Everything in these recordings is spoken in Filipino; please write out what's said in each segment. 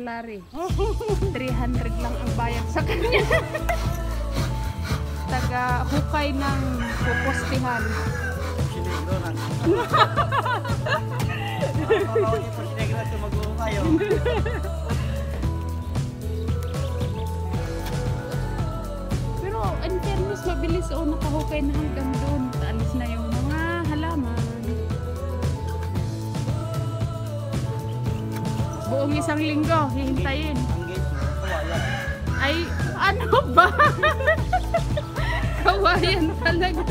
Larry. 300 lang ang bayad sa kanya. Taga hukay ng pupostihan. Sinegro lang. Sinegro at mag-uhukay. Pero in fairness, mabilis o nakahukay na hanggang doon. Taalis na yung mga halaman. Buong isang linggo, hihintayin. Ang gate mo, kawayan. Ay, ano ba? Kawayan talaga.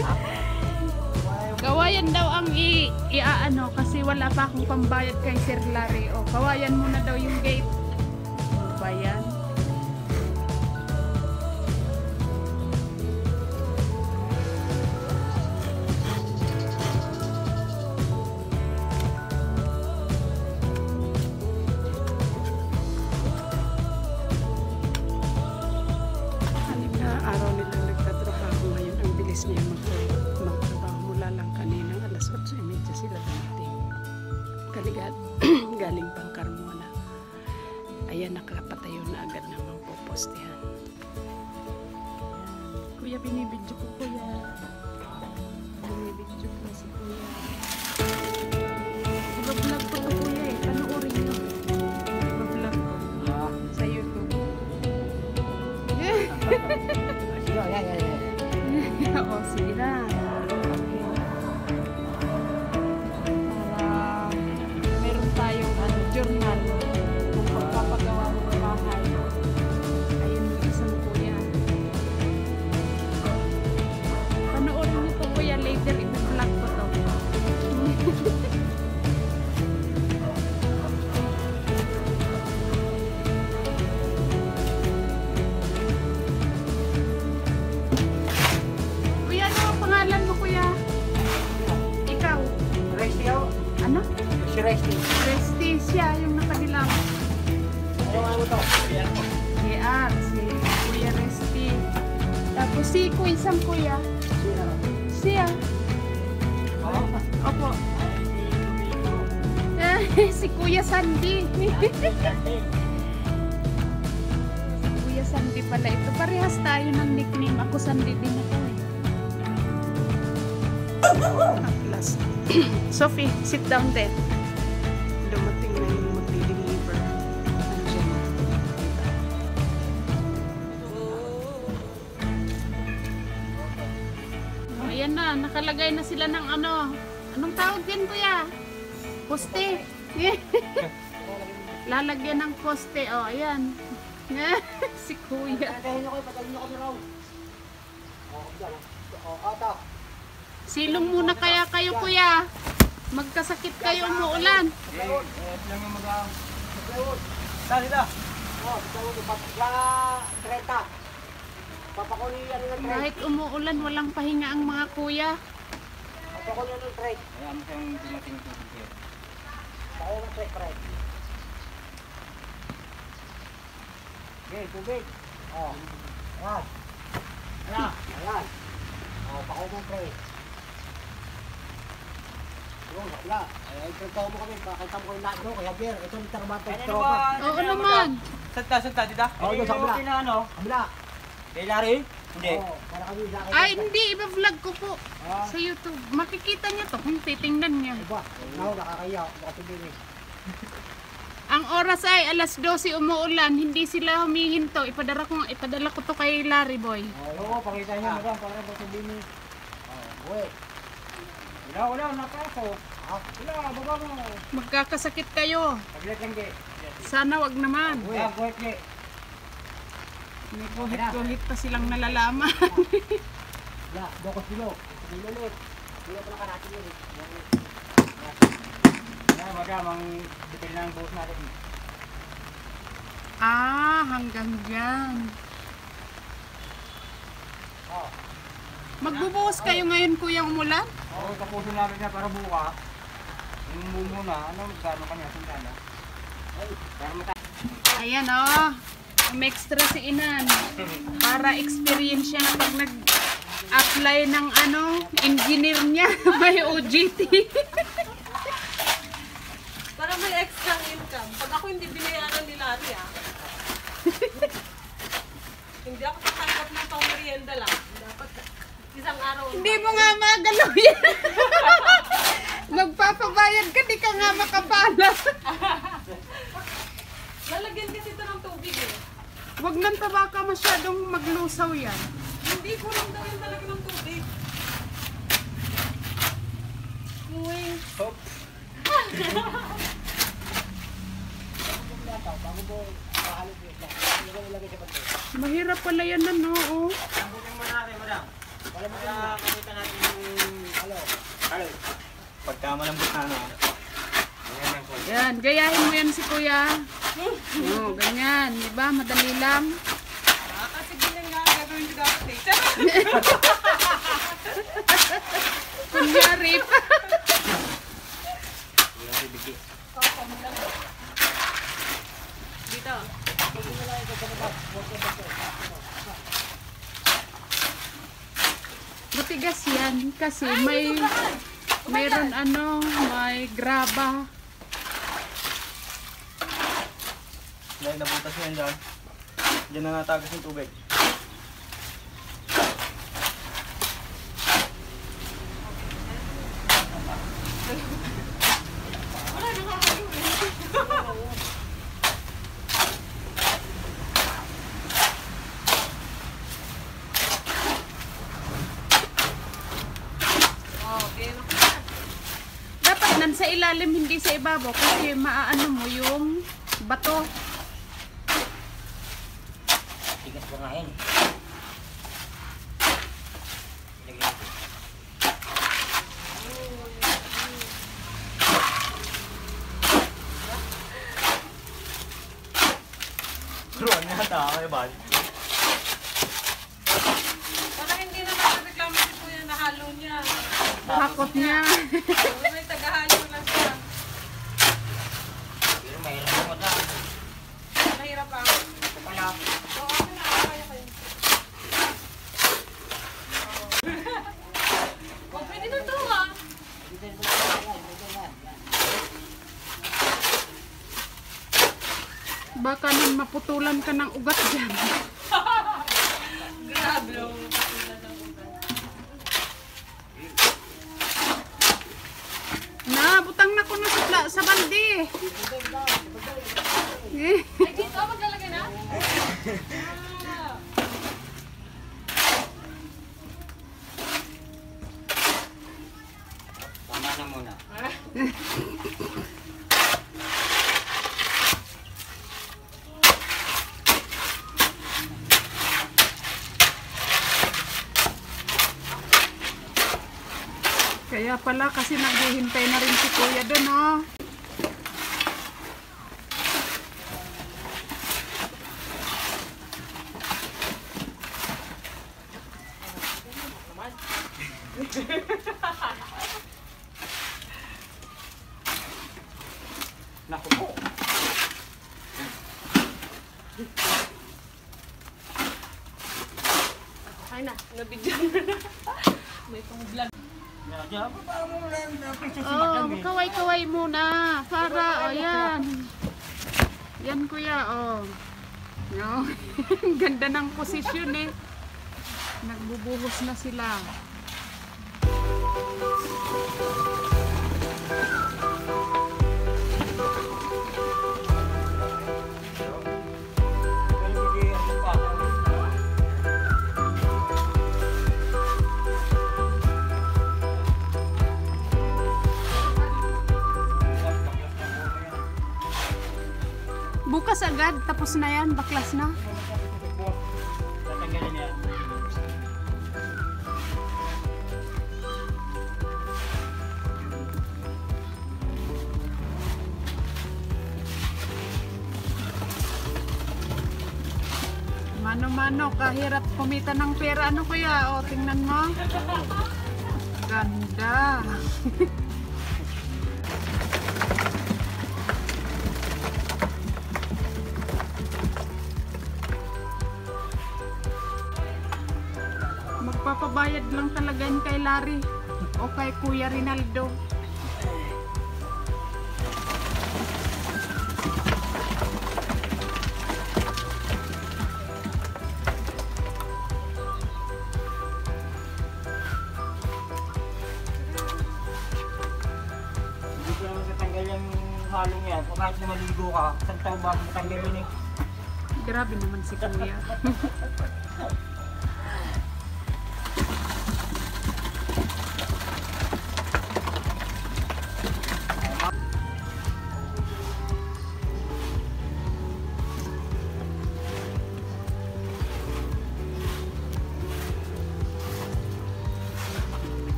Kawayan daw ang iaano kasi wala pa akong pambayad kay Sir Larry. O, kawayan muna daw yung gate. Ano ba yan? Araw nila nagtatrabaho ngayon. Ang bilis niya magtrabaho mula lang kanina. Alas 8:30 sila dumating. Galing pang Carmona. Ayan, nakapatayo na agad ng mga popostihan. Kuya, binibidyo ko, kuya. Binibidyo ko si kuya. Iba-vlog ko to, kuya eh. Panoorin nyo. Iba-vlog ko. Sa YouTube. Oo, sige na. Para meron tayong journal kung pagpapagawa mo ng bahay. Ayun yung isang kuya. Panoorin niyo to, kuya. Later, i-vlog ko to. Si Resty. Resty siya, yung nakadilaw. Ano to? JR, si Kuya Resty. Tapos si Kuya, isang kuya. Siya. Opo. Si Kuya Sandy. Kuya Sandy pala ito. Parehas tayo ng nickname. Ako Sandy din ako eh. Sophie, sit down there. Dumating na yung mag-deliver. Ayan na, nakalagay na sila ng ano. Anong tawag din, kuya? Poste. Lalagyan ng poste. O, ayan. Si kuya. Patayin nyo kami raw. Ata. Silong muna kaya kayo, kuya. Magkasakit kayo, umuulan. Lang yung mag-aam. Saan sila? Treta. Papakuli yan ng trade. Kahit umuulan, walang pahinga ang mga kuya. Papakuli ng trade. Ayan mo siyang dumating tubig here. Saan ng trade? Okay, tubig. Ayan. Ayan. Papakuli ng trade. Wala. Ito mo kami, pakita mo kami lahat doon, kaya Bier, ito yung tarbato yung tropa. Oo naman. Santa, dita? Oo, doon sa kabila. Ano? Kabila. Kay Larry? Hindi. Oo, para kami sa akin. Ay, hindi. Iba-vlog ko po sa YouTube. Makikita niyo to kung titingnan niyo. Iba, nakakaya, makatubili. Ang oras ay alas 12 umuulan. Hindi sila humihinto. Ipadala ko to kay Larry Boy. Oo, pakita niyo na para makatubili. Uy. Wala, nakaso. Wala, baba mo. Magkakasakit kayo. Paglit lang di. Sana wag naman. Uy, buhat di. May kuhit-kuhit pa silang nalalaman. Wala, dokos dilo. Dilo. Dilo pa lang natin yun. Wala, madamang dipil na ang buhos natin. Hanggang dyan. Magbubuhos kayo ngayon, kuya, umulan? Oo, tapusin namin na para buka. Yung mumuna, gano'n kanya, sintana. Ayan, may extra si Inan. Para experience siya na pag nag-apply ng engineer niya, may OJT. Para may extra income. Pag ako hindi binayaran nila, Lari ah. Hindi ako tatanggap ng pang merienda lang. Dapat isang araw. Hindi mo nga magalaw yan. Magpapabayad ka, di ka nga makapala. Lalagyan kasi ito ng tubig eh. Huwag nang tabaka masyadong maglusaw yan. Hindi ko lang daw yung talaga ng tubig. Uy. Hop. Mahirap pala yan ano, oh. Sambutin mo natin, madam. Para makita natin yung halo. Pagka malambot na ano. Ayan lang po. Yan, gayahin mo yan si kuya. Oh, ganyan, di ba? Madali lang. Kasi ganyan nga ang gagawin ko dapat eh. Kunyari pa. Dito. Matigas yan kasi mayroon ano, may graba. Dahil nabutas mo yan dyan. Diyan na natagas yung tubig. Dapat nan sa ilalim, hindi sa ibabaw kasi maaano mo yung bato. Tigas pa nga yan. Ruan na tao eh, bali. Parang hindi na nakareklamo si Kuya na halo niya. Hakot niya. May tagahalo na siya. Pero mahirap mo na. Mahirap pa. Wala. Oo, ano na, kaya kayo. Oh, pwede na ito ha. Baka nang maputulan ka ng ugat dyan. Grabe lang. Patula ng ugat. Na, butang na ko na sa balde. Ay, dito, maglalagay na? Ah. Tama na muna. Kaya pala kasi naghihintay na rin si kuya doon, oh. Naku po. Ay na, nabigyan mo na. May pang-vlog. Oh, kaway-kaway muna. Para, oh, yan. Yan, kuya, oh. No. Ganda ng posisyon, eh. Nagbubuhos na sila. Bukas agad, tapos na yan, baklas na. Tatanggalin yan. Mano-mano, kahirap kumita ng pera. Ano kuya? O, tingnan mo. Ganda. Magpapabayad lang talaga yun kay Larry o kay Kuya Rinaldo. halong yan. Kung kahit na maligo ka, isang taon ba matanggal yun eh. Grabe naman si Kuya.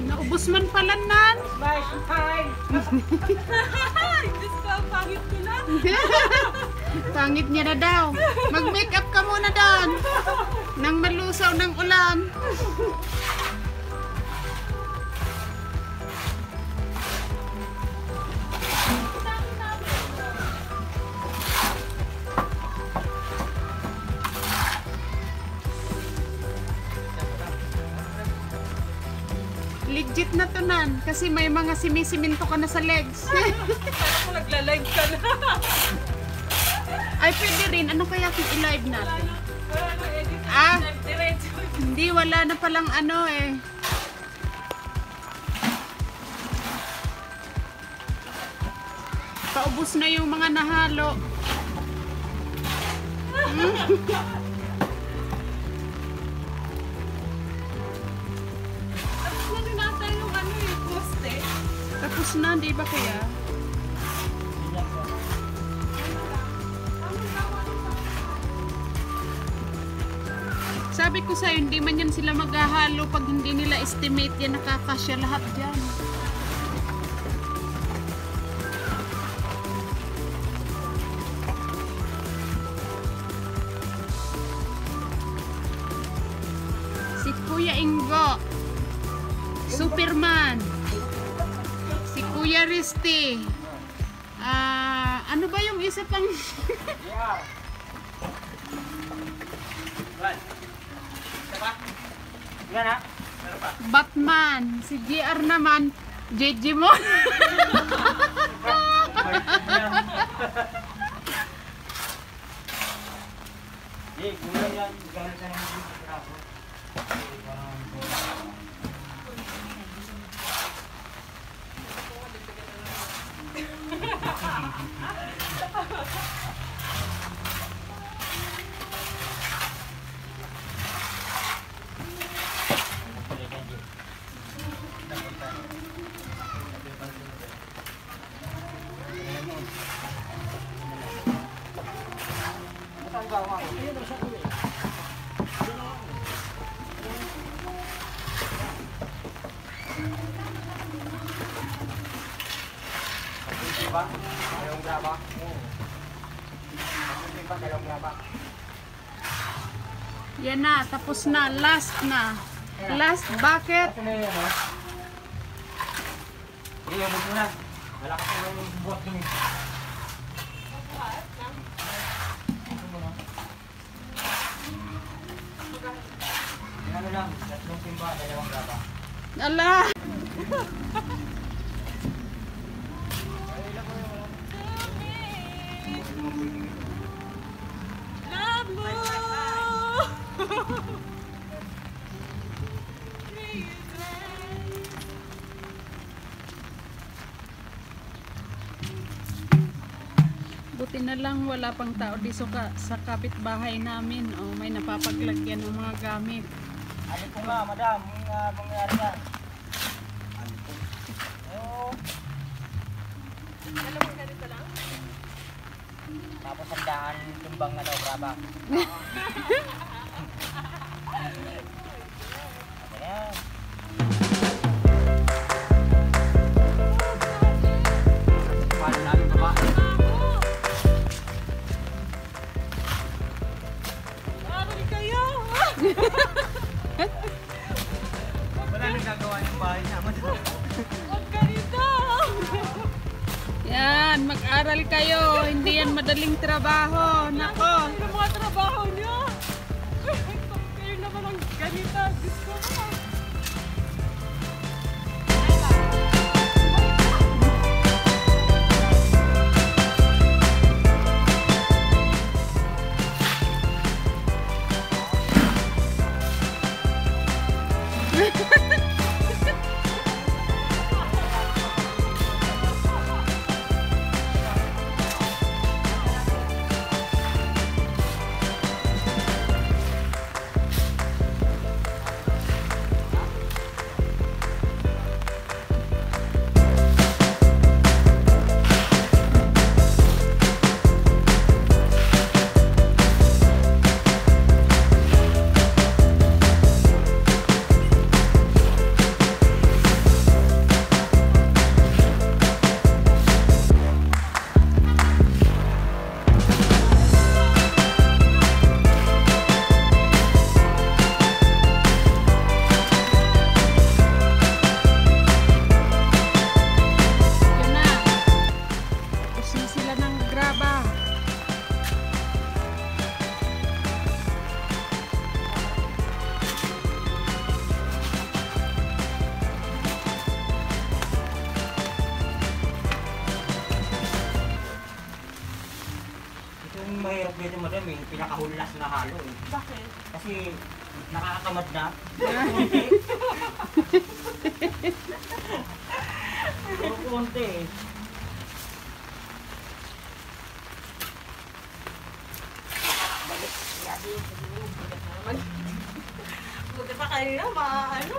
Naubos man pala nan. Bye! Bye! Diyos ko, ang pangit ko na. Pangit niya na daw. Mag-makeup ka muna doon. Nang malusaw ng ulan. Legit na to nan. Kasi may mga simisiminto ka na sa legs. Parang kung nagla-live ka na. Ay, pwede rin. Ano kaya kung i-live natin? Wala nang edit. Ah. Diretso. Hindi, wala na palang ano eh. Paubos na yung mga nahalo. Tapos na rin nata yung ano eh, poste. Tapos na, di ba kaya? Sabi ko sa'yo, hindi man yan sila maghahalo pag hindi nila estimate yan, nakakasya lahat dyan. Si Kuya Ingo, Superman. Si Kuya Risti. Ano ba yung isa pang... Yeah! Yan ha? Batman. Si JR naman, JJ mo. Eh, kulang yan. Galit na naman yung pagkakapo. Diba? Dalawang graba? Oo. Diba? Dalawang graba? Yan na, tapos na. Last na. Last bucket. Ito na yun, ha? Hindi, abot mo na. Malakas na yung buhat dun eh. Ano lang, 3 timba, 2 graba. Ala! Love mo! Buti na lang wala pang tao dito sa kapitbahay namin. Oh, may napapaglagyan ng mga gamit. Ano po nga, madam, yung mangyayari yan. Ano po? Oo. Alam mo ganito lang? Tapos ang daan, timbang na daw, graba. Ayan. Paano namin baba? Aral kayo! Wala nang gagawa yung bahay niya, madam. Huwag ganito! Yan, mag-aral kayo. Hindi yan madaling trabaho. Nako. Ano mga trabaho niyo? Compare naman ang ganito. Diyos ko mo. madam eh, pinakahulas na halo eh. Bakit? Kasi nakakatamad na. Puro konti eh. Buti pa kanina, maano?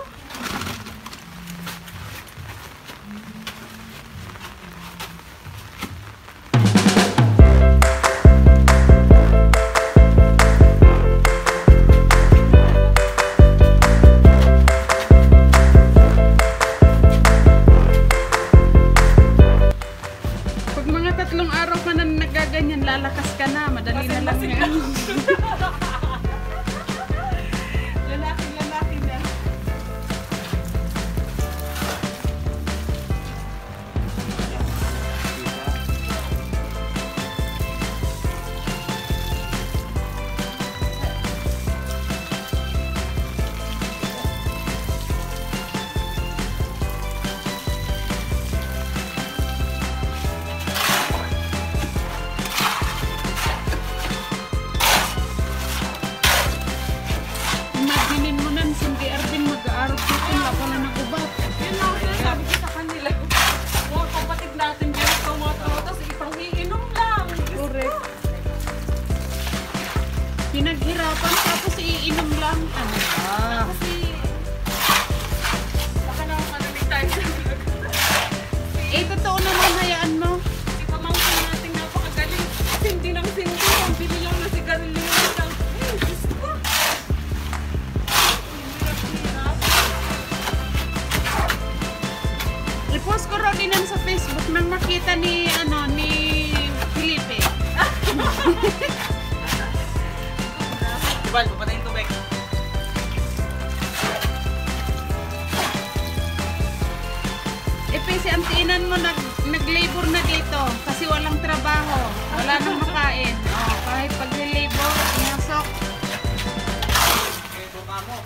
Pag mga 3 araw ka na nagaganyan, lalakas ka na. Madali na lang yan. Lalaki na. Imaginin mo nan, hindi Arvin mag-aaral dito. Wala ka na ng ubat. Yun lang ang sinasabi ko sa kanila. Mga kapatid natin dyan sa mga tapos isang iinom lang. Correct. Pinaghirapan tapos iinom lang. Ano ba? Kasi baka naman malamig tayo sa Eh, totoo naman, hayaan mo. si pamangkin natin napakagaling. Sindi ng sindi. Ang bili lang na sigarilyo lang. Eh, Diyos ko. Hirap-hirap. I-post ko raw din yan sa Facebook nang makita ni, ni Felipe. Iban, papatayin tubig. Si Antinan mo nag-labor na dito kasi walang trabaho. Wala nang makain. Oh, kahit pag-labor, pinasok. Eh, buka mo.